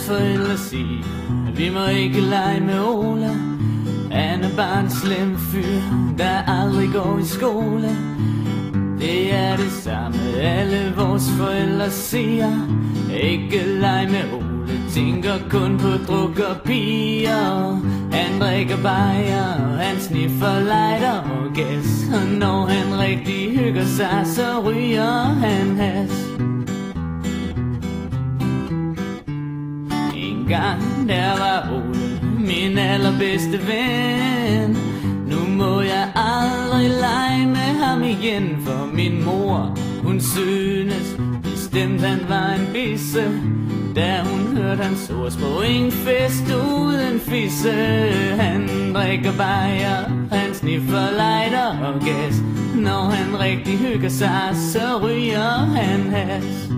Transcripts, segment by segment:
forældre sige, at vi må ikke lege med Ola. Han er bare en slem fyr, der aldrig går i skole. Det er det samme, alle vores forældre siger. Ikke lege med Ole, tænker kun på druk og piger. Han drikker bajer, han sniffer lighter og gas. Og når han rigtig hygger sig, så ryger han has. En gang der var Ole min allerbedste ven. Nu må jeg aldrig lege med ham igen, for min mor, hun synes bestemt han var en bisse, da hun hørte hans ordsprog: ingen fest uden fisse. Han drikker bajer, han sniffer lighter og gas. Når han rigtig hygger sig, så ryger han has.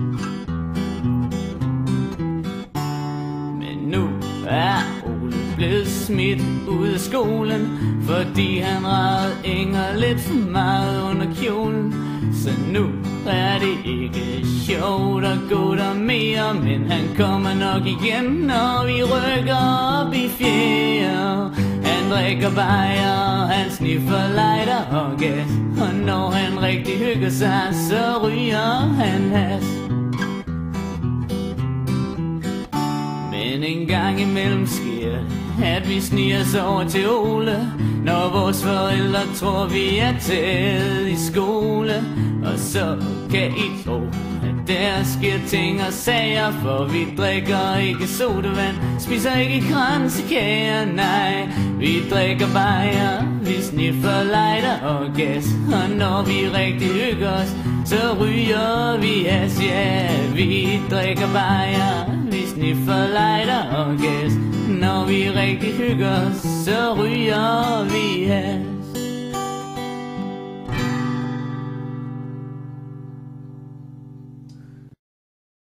Men nu er Ole blevet smidt ud af skolen, fordi han ragede Inger lidt for meget under kjolen. Så nu er det ikke sjovt at gå der mere, men han kommer nok igen, når vi rykker op i fjerde. Han drikker bajer, han sniffer lighter og gas. Og når han rigtig hygger sig, så ryger han has. Men en gang imellem sker at vi sniger os over til Ole, når vores forældre tror vi er taget i skole. Og så kan I tro at der sker ting og sager, for vi drikker ikke sodavand, spiser ikke kransekager, nej. Vi drikker bajer, vi sniffer lighter og gas. Og når vi rigtig hygger os, så ryger vi has, ja. Vi drikker bajer, vi sniffer lighter og gas. Når vi rigtig hygger os, så ryger vi has.